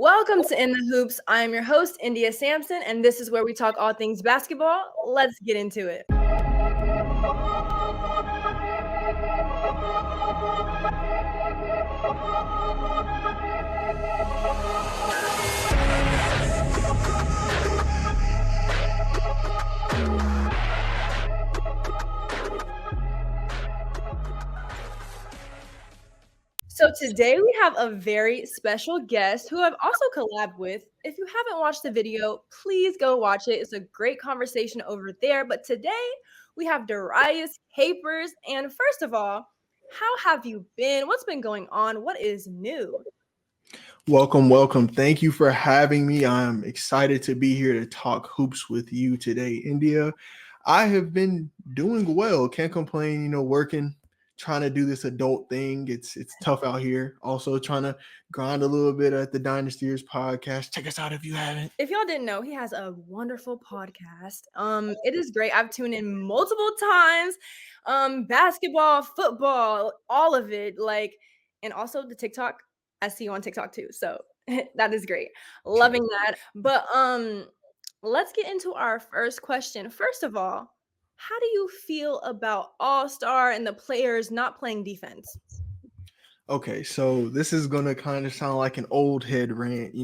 Welcome to In the Hoops. I am your host, India Sampson, and this is where we talk all things basketball. Let's get into it. So today we have a very special guest who I've also collabed with. If you haven't watched the video, please go watch it. It's a great conversation over there. But today we have Darius Capers. And first of all, how have you been? What's been going on? What is new? Welcome. Thank you for having me. I'm excited to be here to talk hoops with you today, India. I have been doing well. Can't complain, working, trying to do this adult thing. It's tough out here. Also trying to grind a little bit at the Dynastyers podcast. Check us out if you haven't. If y'all didn't know, he has a wonderful podcast. It is great. I've tuned in multiple times. Basketball, football, all of it. And also the TikTok. I see you on TikTok too. So that is great. Loving that. But let's get into our first question. First of all, how do you feel about All-Star and the players not playing defense? Okay, so this is gonna kind of sound like an old head rant.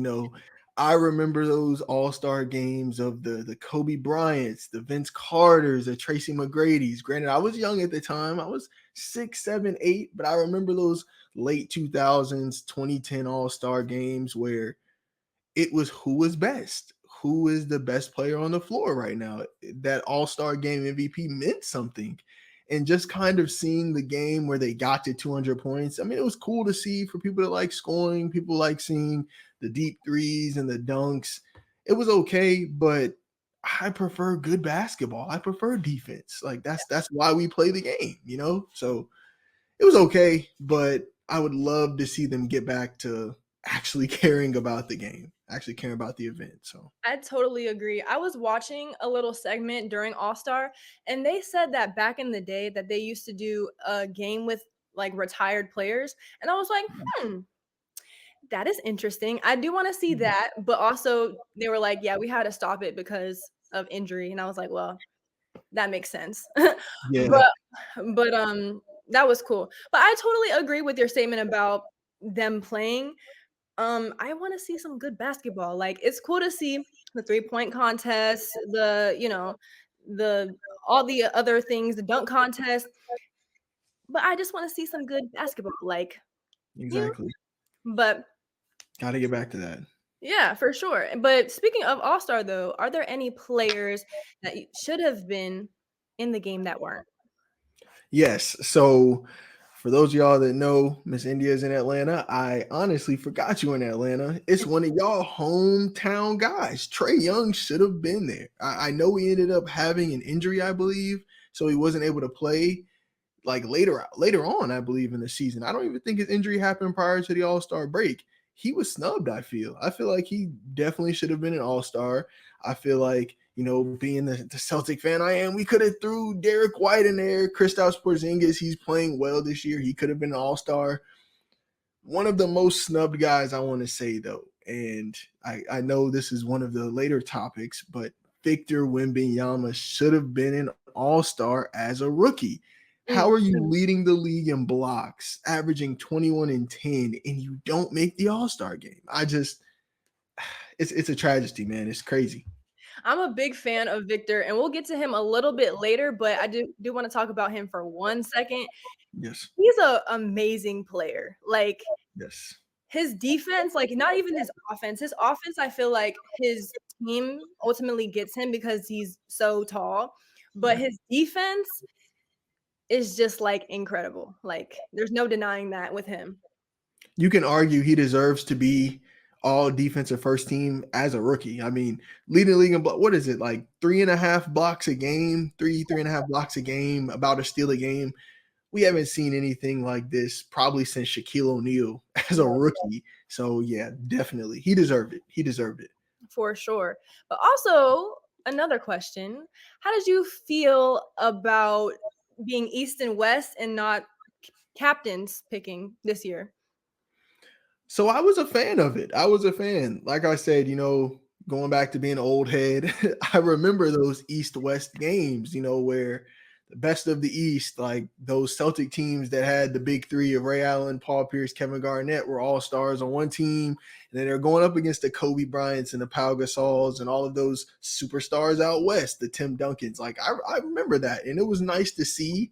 I remember those all-star games of the Kobe Bryants, the Vince Carters, the Tracy McGrady's. Granted, I was young at the time. I was 6, 7, 8, but I remember those late 2000s, 2010 all-star games where it was who was best, who is the best player on the floor right now. That all-star game MVP meant something. And just kind of seeing the game where they got to 200 points. I mean, it was cool to see for people that like scoring, people like seeing the deep threes and the dunks. It was okay, but I prefer good basketball. I prefer defense. Like that's why we play the game. So it was okay, but I would love to see them get back to actually caring about the game, actually caring about the event. So I totally agree. I was watching a little segment during All-Star, and they said that back in the day that they used to do a game with like retired players. And I was like, that is interesting. I do want to see that. But also they were like, yeah, we had to stop it because of injury. And I was like, well, that makes sense. yeah. but that was cool. But I totally agree with your statement about them playing. I want to see some good basketball. Like it's cool to see the 3-point contest, the all the other things, the dunk contest. But I just want to see some good basketball. You know, Exactly. but Got to get back to that. yeah, for sure. But speaking of All-Star though, are there any players that should have been in the game that weren't? Yes. So for those of y'all that know Miss India is in Atlanta, I honestly forgot you in Atlanta. It's one of y'all hometown guys. Trae Young should have been there. I know he ended up having an injury, I believe, so he wasn't able to play like later on, I believe, in the season. I don't even think his injury happened prior to the All-Star break. He was snubbed, I feel. I feel like he definitely should have been an All-Star. I feel like, being the Celtic fan I am, we could have threw Derek White in there. Kristaps Porzingis, he's playing well this year. He could have been an All-Star. One of the most snubbed guys I want to say, though, and I know this is one of the later topics, but Victor Wembanyama should have been an All-Star as a rookie. How are you leading the league in blocks, averaging 21 and 10, and you don't make the All-Star game? It's a tragedy, man. It's crazy. I'm a big fan of Victor, and we'll get to him a little bit later, but I do want to talk about him for 1 second. Yes. He's an amazing player. Like Yes. his defense, like not even his offense. His offense, I feel like his team ultimately gets him because he's so tall. But his defense is just like incredible. Like there's no denying that with him. You can argue he deserves to be all defensive first team as a rookie. I mean, leading the league in what is it, like 3.5 blocks a game, 3.5 blocks a game, about a steal a game. We haven't seen anything like this probably since Shaquille O'Neal as a rookie. So yeah, definitely. He deserved it. He deserved it. For sure. But also another question. How did you feel about being East and West and not captains picking this year? So I was a fan of it. I was a fan. Like I said, going back to being an old head, I remember those East-West games, where the best of the East, like those Celtic teams that had the big three of Ray Allen, Paul Pierce, Kevin Garnett were all stars on one team. And then they're going up against the Kobe Bryants and the Pau Gasols and all of those superstars out west, the Tim Duncans. Like I remember that. And it was nice to see.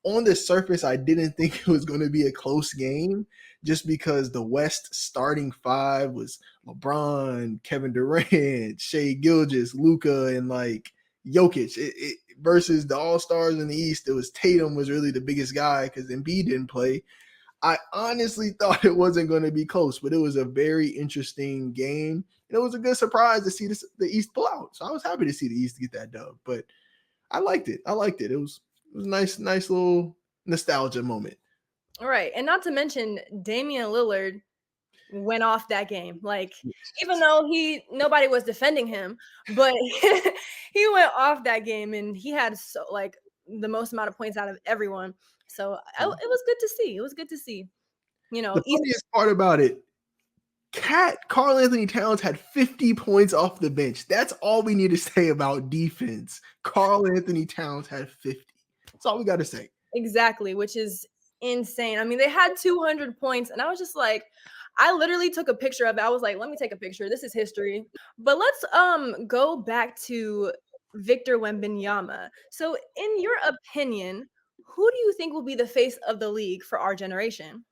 On the surface, I didn't think it was going to be a close game just because the West starting five was LeBron, Kevin Durant, Shea Gilgeous, Luka, and like Jokic. Versus the All Stars in the East, it was Tatum was really the biggest guy because Embiid didn't play. I honestly thought it wasn't going to be close, but it was a very interesting game. And it was a good surprise to see the East pull out. So I was happy to see the East get that dub. But I liked it. It was a nice little nostalgia moment. All right. And not to mention Damian Lillard went off that game. Like, even though nobody was defending him, but he went off that game and he had the most amount of points out of everyone. So it was good to see. It was good to see. The funniest part about it, Karl Anthony Towns had 50 points off the bench. That's all we need to say about defense. Karl Anthony Towns had 50. That's all we got to say. Exactly, which is insane. I mean, they had 200 points, and I was just like, I literally took a picture of it. I was like, let me take a picture. This is history. But let's go back to Victor Wembanyama. So, in your opinion, who do you think will be the face of the league for our generation?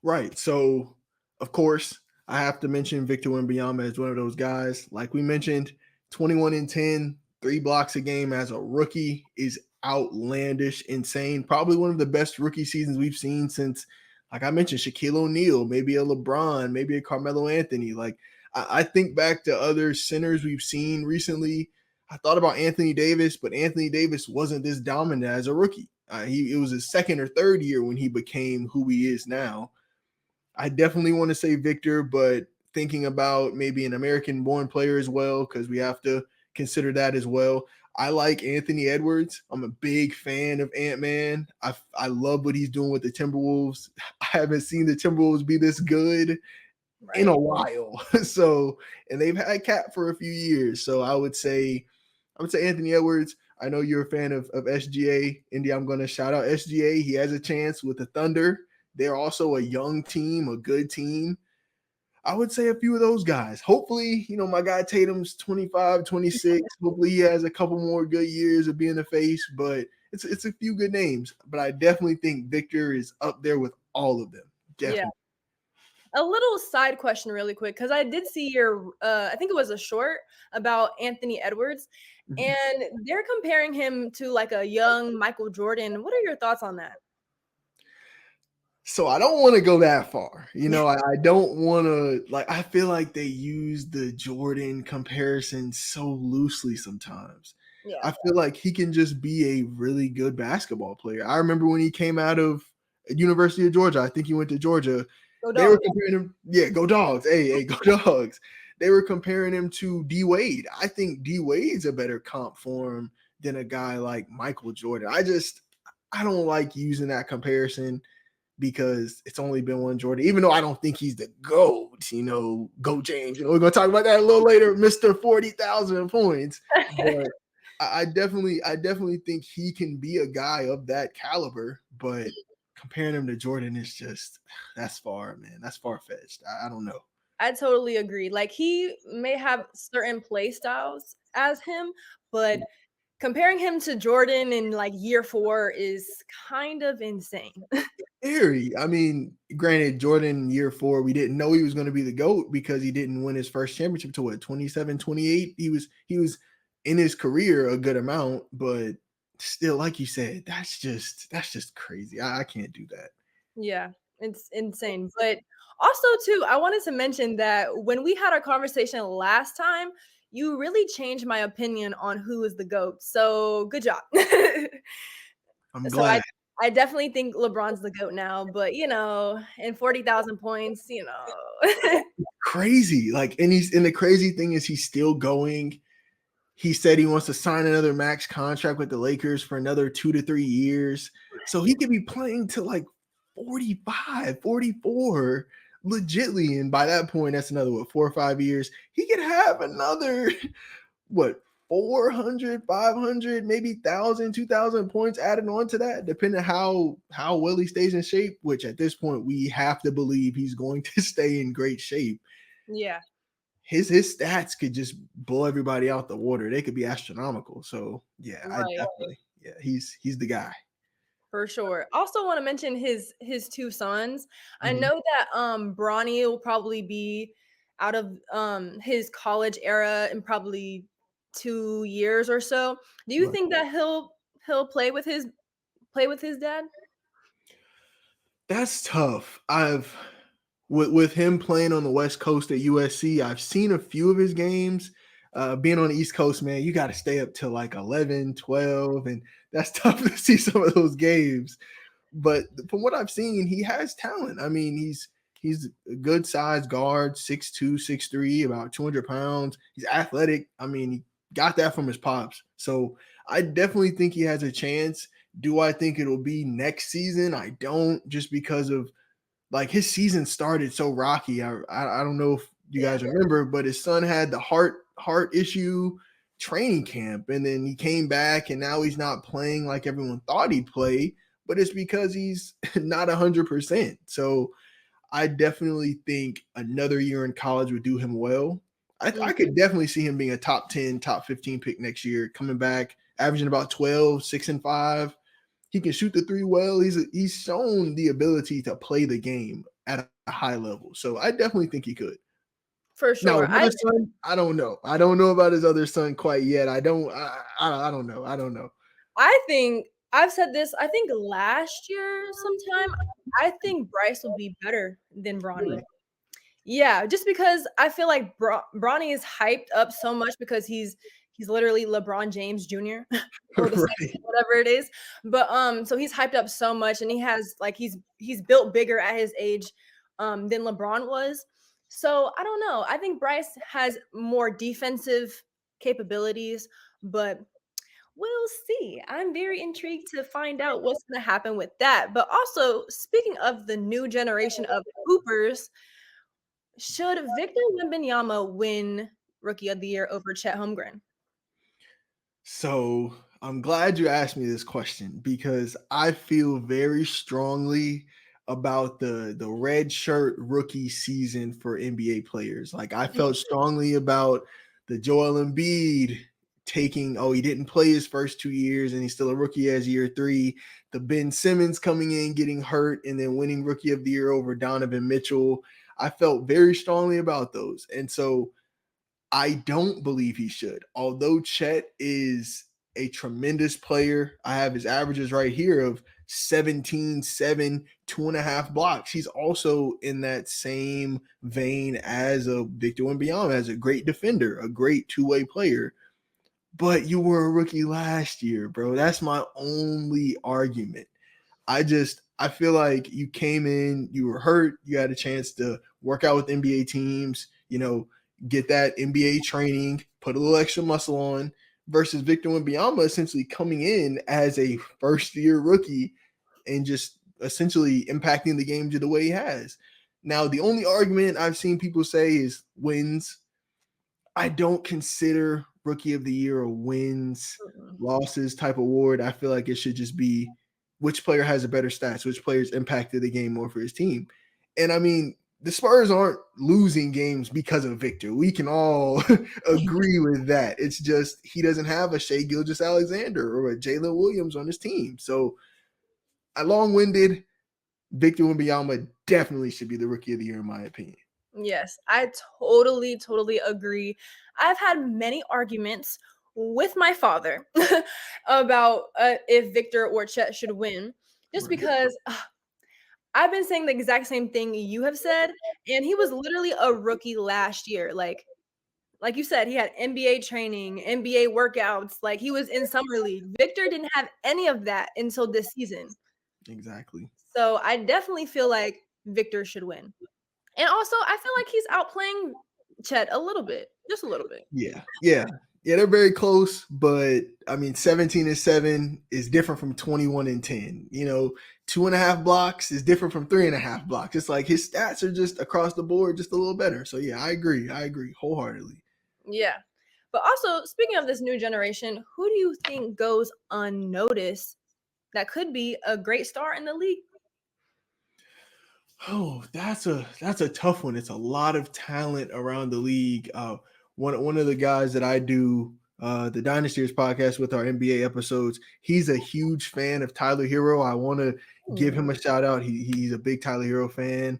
Right. So, of course, I have to mention Victor Wembanyama as one of those guys. Like we mentioned, 21 and 10, 3 blocks a game as a rookie is outlandish, insane. Probably one of the best rookie seasons we've seen since, like I mentioned, Shaquille O'Neal, maybe a LeBron, maybe a Carmelo Anthony. Like I think back to other centers we've seen recently. I thought about Anthony Davis, but Anthony Davis wasn't this dominant as a rookie. It was his second or third year when he became who he is now. I definitely want to say Victor, but thinking about maybe an American-born player as well, because we have to consider that as well. I like Anthony Edwards. I'm a big fan of Ant-Man. I love what he's doing with the Timberwolves. I haven't seen the Timberwolves be this good in a while. So, and they've had Cap for a few years. So I would say Anthony Edwards. I know you're a fan of SGA. Indy, I'm going to shout out SGA. He has a chance with the Thunder. They're also a young team, a good team. I would say a few of those guys. Hopefully, my guy Tatum's 25, 26. Hopefully he has a couple more good years of being the face, but it's a few good names. But I definitely think Victor is up there with all of them. Definitely. Yeah. A little side question really quick, because I did see your, I think it was a short about Anthony Edwards, and they're comparing him to like a young Michael Jordan. What are your thoughts on that? So I don't want to go that far. I don't want to, I feel like they use the Jordan comparison so loosely sometimes. Yeah. I feel like he can just be a really good basketball player. I remember when he came out of University of Georgia, I think he went to Georgia. They were comparing him. Yeah, go Dogs. Hey, go Dogs. They were comparing him to D Wade. I think D Wade's a better comp for him than a guy like Michael Jordan. I don't like using that comparison, because it's only been one Jordan, even though I don't think he's the GOAT, Go James. We're going to talk about that a little later, Mr. 40,000 points. But I definitely think he can be a guy of that caliber, but comparing him to Jordan is just, that's far, man. That's far-fetched. I don't know. I totally agree. Like, he may have certain play styles as him, but comparing him to Jordan in like year 4 is kind of insane. Scary. I mean, granted, Jordan year 4, we didn't know he was going to be the GOAT because he didn't win his first championship to 27, 28. He was in his career a good amount, but still, like you said, that's just crazy. I can't do that. Yeah, it's insane. But also too, I wanted to mention that when we had our conversation last time, you really changed my opinion on who is the GOAT. So good job. I'm glad. I definitely think LeBron's the GOAT now, but in 40,000 points, crazy. And the crazy thing is he's still going. He said he wants to sign another max contract with the Lakers for another 2 to 3 years. So he could be playing to like 45, 44. legitly. And by that point, that's another, what, 4 or 5 years. He could have another, what, 400, 500, maybe 1,000, 2,000 points added on to that, depending how well he stays in shape, which at this point, we have to believe he's going to stay in great shape. Yeah. His stats could just blow everybody out the water. They could be astronomical. So yeah, I Right. definitely, yeah, he's the guy. For sure. Also want to mention his two sons. I Mhm. know that Bronny will probably be out of his college era in probably 2 years or so. Do you Right. think that he'll play with his dad? That's tough. With him playing on the West Coast at USC, I've seen a few of his games. Being on the East Coast, man, you got to stay up till like 11, 12, and that's tough to see some of those games. But from what I've seen, he has talent. I mean, he's a good sized guard, 6'2", 6'3", about 200 pounds. He's athletic. I mean, he got that from his pops. So I definitely think he has a chance. Do I think it'll be next season? I don't, just because of like his season started so rocky. I don't know if you Yeah. guys remember, but his son had the heart issue training camp, and then he came back, and now he's not playing like everyone thought he'd play. But it's because he's not 100%. So I definitely think another year in college would do him well. I Mhm. could definitely see him being a top 10, top 15 pick next year, coming back, averaging about 12, 6 and 5. He can shoot the three well. He's shown the ability to play the game at a high level. So I definitely think he could. For Now, sure. his other son, I don't know. I don't know about his other son quite yet. I don't know. I don't know. I think I've said this, I think last year sometime, I think Bryce will be better than Bronny. Really? Yeah, just because I feel like Bronny is hyped up so much because he's literally LeBron James Jr. or the second, Right. whatever it is. But so he's hyped up so much, and he has like he's built bigger at his age than LeBron was. So I don't know. I think Bryce has more defensive capabilities, but we'll see. I'm very intrigued to find out what's going to happen with that. But also, speaking of the new generation of hoopers, should Victor Wembanyama win Rookie of the Year over Chet Holmgren? So I'm glad you asked me this question because I feel very strongly about the red shirt rookie season for NBA players. Like I felt strongly about the Joel Embiid taking, he didn't play his first 2 years and he's still a rookie as year 3. The Ben Simmons coming in, getting hurt, and then winning rookie of the year over Donovan Mitchell. I felt very strongly about those. And so I don't believe he should. Although Chet is a tremendous player, I have his averages right here of 17, 7, 2.5 blocks. He's also in that same vein as a Victor Wembanyama, as a great defender, a great two-way player. But you were a rookie last year, bro. That's my only argument. I feel like you came in, you were hurt, you had a chance to work out with NBA teams, get that NBA training, put a little extra muscle on, versus Victor Wembanyama essentially coming in as a first year rookie and just essentially impacting the game to the way he has. Now, the only argument I've seen people say is wins. I don't consider rookie of the year a wins Mm-mm. losses type award. I feel like it should just be which player has a better stats, which players impacted the game more for his team. And I mean, the Spurs aren't losing games because of Victor. We can all agree with that. It's just he doesn't have a Shea Gilgeous-Alexander or a Jalen Williams on his team. So I long-winded. Victor Wembanyama definitely should be the rookie of the year, in my opinion. Yes, I totally agree. I've had many arguments with my father about if Victor or Chet should win, just Right. because I've been saying the exact same thing you have said, and he was literally a rookie last year. Like you said, he had NBA training, NBA workouts, like he was in summer league. Victor didn't have any of that until this season. Exactly. So I definitely feel like Victor should win. And also, I feel like he's outplaying Chet a little bit, just a little bit. Yeah. Yeah. Yeah, they're very close, but I mean, 17-7 is different from 21-10. 2.5 blocks is different from 3.5 blocks. It's like his stats are just across the board just a little better. So yeah, I agree. I agree wholeheartedly. Yeah. But also, speaking of this new generation, who do you think goes unnoticed that could be a great star in the league? Oh, that's a tough one. It's a lot of talent around the league. One of the guys that I do the Dynastyers podcast with our NBA episodes, he's a huge fan of Tyler Hero. I want to give Hmm. him a shout out. He's a big Tyler Hero fan.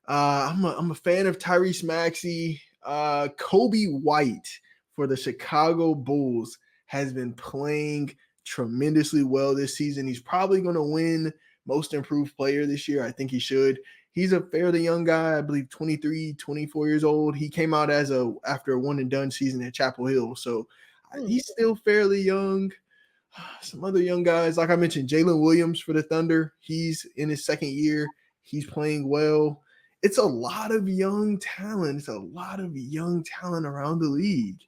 I'm a fan of Tyrese Maxey. Kobe White for the Chicago Bulls has been playing tremendously well this season. He's probably going to win Most Improved Player this year. I think he should. He's a fairly young guy, I believe 23, 24 years old. He came out after a one and done season at Chapel Hill, so Hmm. he's still fairly young. Some other young guys, like I mentioned, Jalen Williams for the Thunder. He's in his second year. He's playing well. It's a lot of young talent. It's a lot of young talent around the league.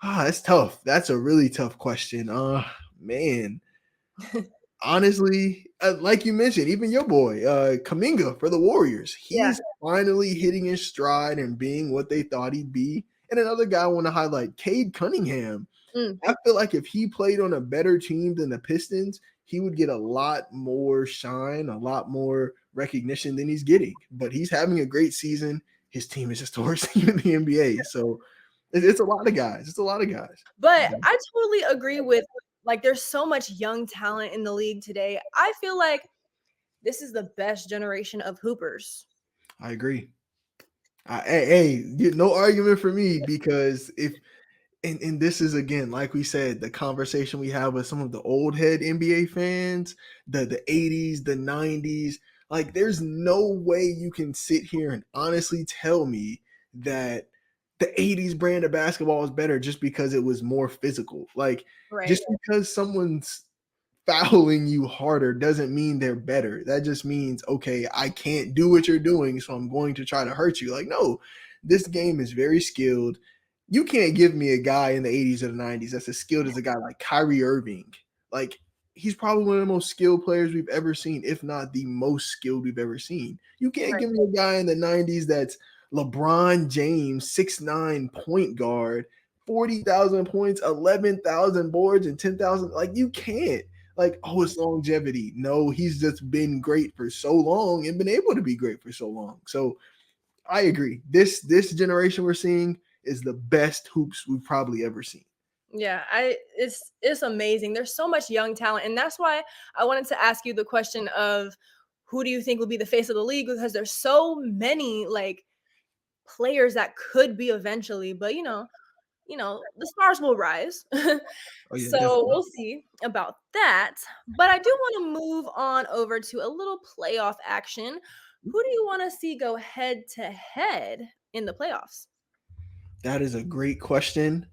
That's tough. That's a really tough question. Man, honestly, like you mentioned, even your boy, Kaminga for the Warriors, Yeah. he's finally hitting his stride and being what they thought he'd be. And another guy I want to highlight, Cade Cunningham. Mm. I feel like if he played on a better team than the Pistons, he would get a lot more shine, a lot more recognition than he's getting. But he's having a great season. His team is just the worst team in the NBA. So it's a lot of guys. It's a lot of guys. But I totally agree with, like, there's so much young talent in the league today. I feel like this is the best generation of hoopers. I agree. Hey, no argument for me because if and this is again, like we said, the conversation we have with some of the old head NBA fans, the 80s, the 90s. Like, there's no way you can sit here and honestly tell me that the 80s brand of basketball is better just because it was more physical. Like, Right. just because someone's fouling you harder doesn't mean they're better. That just means, okay, I can't do what you're doing, so I'm going to try to hurt you. Like, no, this game is very skilled. You can't give me a guy in the 80s or the 90s that's as skilled as a guy like Kyrie Irving. Like, he's probably one of the most skilled players we've ever seen, if not the most skilled we've ever seen. You can't Right. give me a guy in the 90s that's LeBron James, 6'9" point guard, 40,000 points, 11,000 boards, and 10,000. Like, you can't. Like, oh, it's longevity. No, he's just been great for so long and been able to be great for so long. So I agree. This generation we're seeing is the best hoops we've probably ever seen. Yeah, it's amazing. There's so much young talent, and that's why I wanted to ask you the question of who do you think will be the face of the league, because there's so many, like, players that could be eventually, but the stars will rise. Oh yeah, So definitely. we'll see about that. But I do want to move on over to a little playoff action. Who do you want to see go head to head in the playoffs? That is a great question.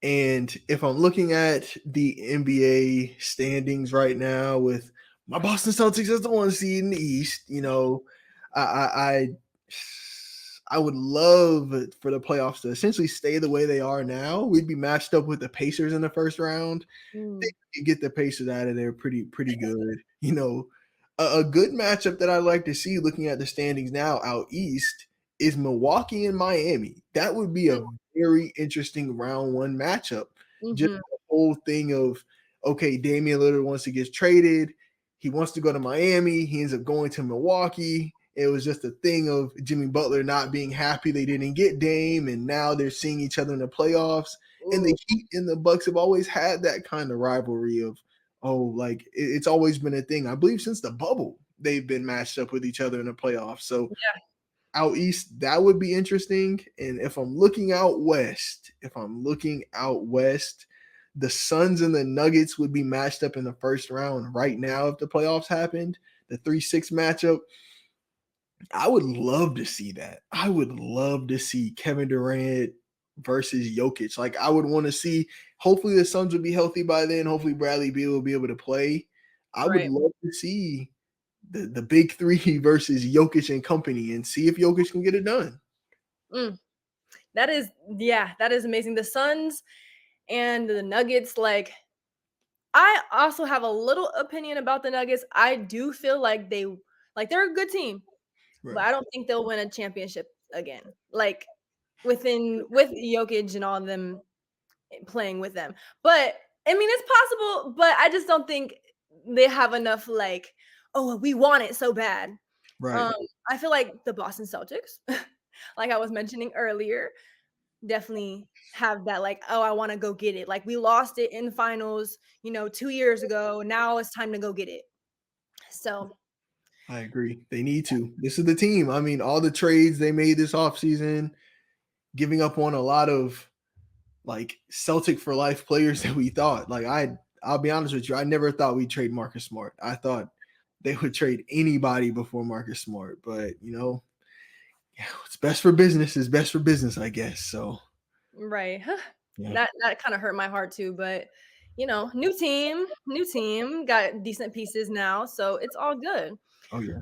And if I'm looking at the NBA standings right now with my Boston Celtics as the one seed in the East, I I, I I would love for the playoffs to essentially stay the way they are now. We'd be matched up with the Pacers in the first round. Mm. Think we could get the Pacers out of there pretty good. A good matchup that I like to see looking at the standings now out east is Milwaukee and Miami. That would be a very interesting round one matchup. Just Mhm. the whole thing of, okay, Damian Lillard wants to get traded. He wants to go to Miami. He ends up going to Milwaukee. It was just a thing of Jimmy Butler not being happy they didn't get Dame, and now they're seeing each other in the playoffs. And Ooh. the Heat and the Bucks have always had that kind of rivalry of, oh, like it's always been a thing. I believe since the bubble, they've been matched up with each other in the playoffs. So Yeah. out east, that would be interesting. And if I'm looking out west, the Suns and the Nuggets would be matched up in the first round right now if the playoffs happened. The 3-6 matchup. I would love to see that. I would love to see Kevin Durant versus Jokic. Like, I would want to see. Hopefully, the Suns will be healthy by then. Hopefully, Bradley Beal will be able to play. I would Right. love to see the big three versus Jokic and company, and see if Jokic can get it done. Mm. That is, yeah, that is amazing. The Suns And the Nuggets, like, I also have a little opinion about the Nuggets. I do feel like they're a good team, but Right. I don't think they'll win a championship again. Like with Jokic and all of them playing with them. But I mean, it's possible, but I just don't think they have enough like, oh, we want it so bad. Right. Um, I feel like the Boston Celtics, like I was mentioning earlier, definitely have that like, oh, I want to go get it. Like we lost it in finals, 2 years ago. Now it's time to go get it. So I agree. They need to. This is the team. I mean, all the trades they made this offseason, giving up on a lot of like Celtic for life players that we thought. Like I'll be honest with you, I never thought we'd trade Marcus Smart. I thought they would trade anybody before Marcus Smart, but yeah, what's best for business is best for business, I guess. So right. yeah. That kind of hurt my heart too, but new team, got decent pieces now, so it's all good. Oh yeah.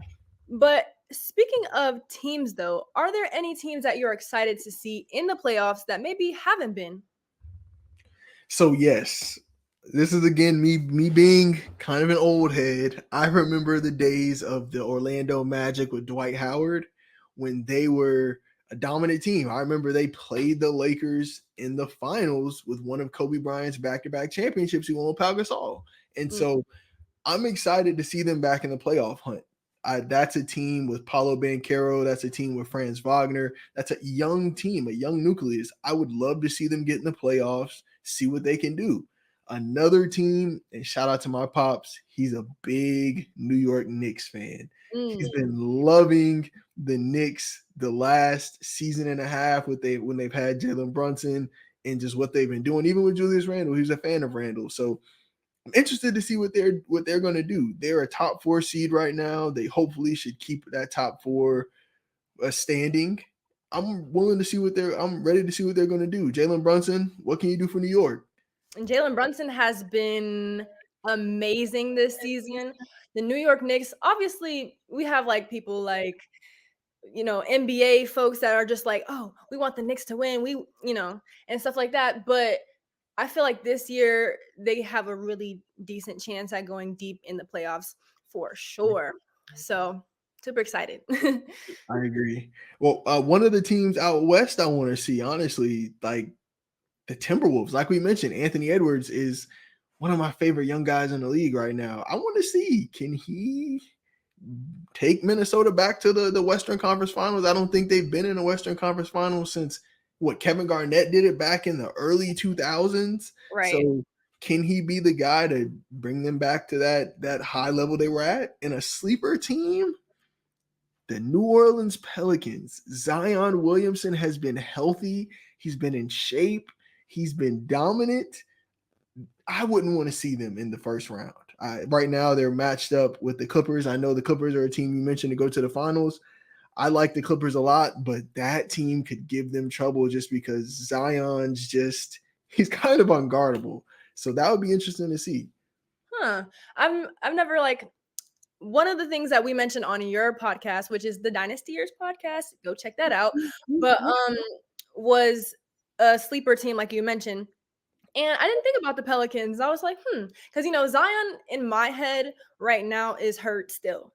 But speaking of teams though, are there any teams that you're excited to see in the playoffs that maybe haven't been? So yes, this is again me being kind of an old head. I remember the days of the Orlando Magic with Dwight Howard when they were a dominant team. I remember they played the Lakers in the finals with one of Kobe Bryant's back-to-back championships. He won with Pau Gasol, and Mm, so I'm excited to see them back in the playoff hunt. That's a team with Paulo Banchero. That's a team with Franz Wagner. That's a young team, a young nucleus. I would love to see them get in the playoffs, see what they can do. Another team, and shout out to my pops. He's a big New York Knicks fan. He's mm. been loving the Knicks the last season and a half when they've had Jalen Brunson and just what they've been doing. Even with Julius Randle, he's a fan of Randle. So I'm interested to see what they're going to do. They're a top 4 seed right now. They hopefully should keep that top 4 standing. I'm ready to see what they're going to do. Jalen Brunson, what can you do for New York? And Jalen Brunson has been amazing this season. The New York Knicks, obviously, we have like people like NBA folks that are just like, oh, we want the Knicks to win, and stuff like that. But I feel like this year they have a really decent chance at going deep in the playoffs for sure. So super excited. I agree. Well, one of the teams out west I want to see, honestly, like the Timberwolves. Like we mentioned, Anthony Edwards is one of my favorite young guys in the league right now. I want to see, can he take Minnesota back to the Western Conference Finals? I don't think they've been in the Western Conference Finals since Kevin Garnett did it back in the early 2000s. Right. So can he be the guy to bring them back to that high level they were at? In a sleeper team, the New Orleans Pelicans. Zion Williamson has been healthy. He's been in shape. He's been dominant. I wouldn't want to see them in the first round. Right now, they're matched up with the Clippers. I know the Clippers are a team you mentioned to go to the finals. I like the Clippers a lot, but that team could give them trouble just because he's kind of unguardable. So that would be interesting to see. Huh. I've never like one of the things that we mentioned on your podcast, which is the Dynasty Years podcast, go check that out. But was a sleeper team like you mentioned. And I didn't think about the Pelicans. I was like, because Zion in my head right now is hurt still.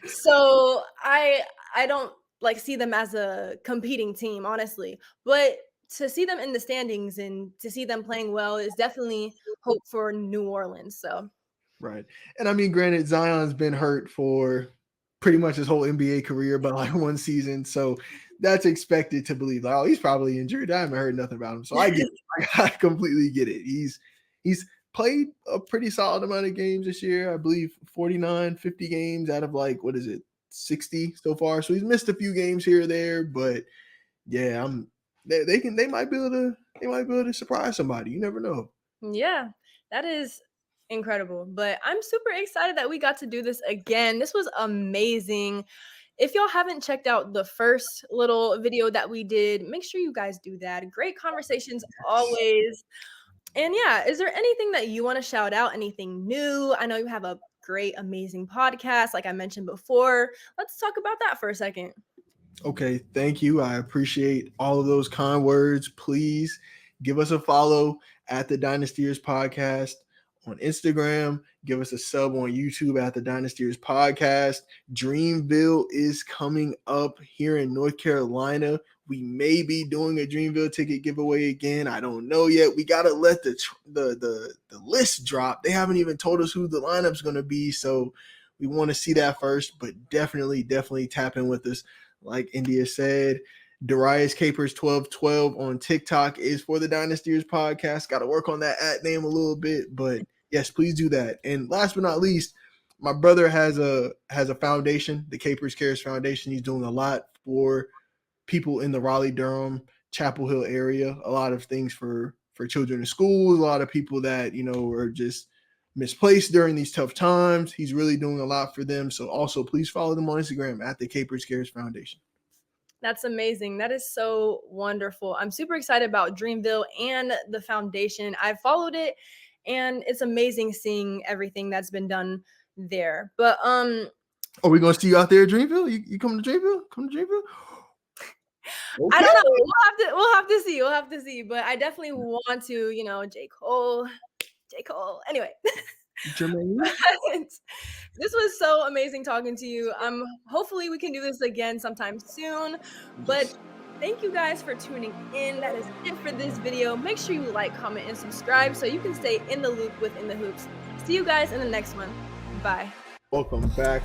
So I don't like see them as a competing team, honestly. But to see them in the standings and to see them playing well is definitely hope for New Orleans. So Right. And I mean, granted, Zion's been hurt for pretty much his whole NBA career, but like one season. So that's expected to believe, like, oh, he's probably injured. I haven't heard nothing about him. So I get it. I completely get it. He's played a pretty solid amount of games this year. I believe 49, 50 games out of like, what is it, 60 so far. So he's missed a few games here or there, but yeah, they might be able to surprise somebody. You never know. yeah, that is incredible. But I'm super excited that we got to do this again. This was amazing. If y'all haven't checked out the first little video that we did, make sure you guys do that. Great conversations always. And yeah, is there anything that you want to shout out? Anything new? I know you have a great, amazing podcast, like I mentioned before. Let's talk about that for a second. Okay, thank you. I appreciate all of those kind words. Please give us a follow at the Dynastyers Podcast on Instagram. Give us a sub on YouTube at the Dynastyers Podcast. Dreamville is coming up here in North Carolina. We may be doing a Dreamville ticket giveaway again. I don't know yet. We gotta let the list drop. They haven't even told us who the lineup's gonna be, so we want to see that first. But definitely tap in with us. Like India said, Darius Capers 1212 on TikTok is for the Dynastyers Podcast. Got to work on that at name a little bit, but yes, please do that. And last but not least, my brother has a foundation, the Capers Cares Foundation. He's doing a lot for people in the Raleigh-Durham, Chapel Hill area. A lot of things for children in schools. A lot of people that are just misplaced during these tough times. He's really doing a lot for them. So also, please follow them on Instagram at the Capers Cares Foundation. That's amazing. That is so wonderful. I'm super excited about Dreamville and the foundation. I followed it, and it's amazing seeing everything that's been done there. But are we gonna see you out there at Dreamville? You come to Dreamville? Come to Dreamville? Okay. I don't know. We'll have to see. We'll have to see. But I definitely want to. J. Cole. Anyway. Jermaine. This was so amazing talking to you. Hopefully we can do this again sometime soon. But thank you guys for tuning in. That is it for this video. Make sure you like, comment, and subscribe so you can stay in the loop within the hoops. See you guys in the next one. Bye. Welcome back.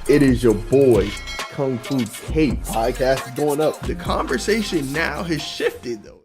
It is your boy, Kung Fu Kate. Podcast is going up. The conversation now has shifted, though.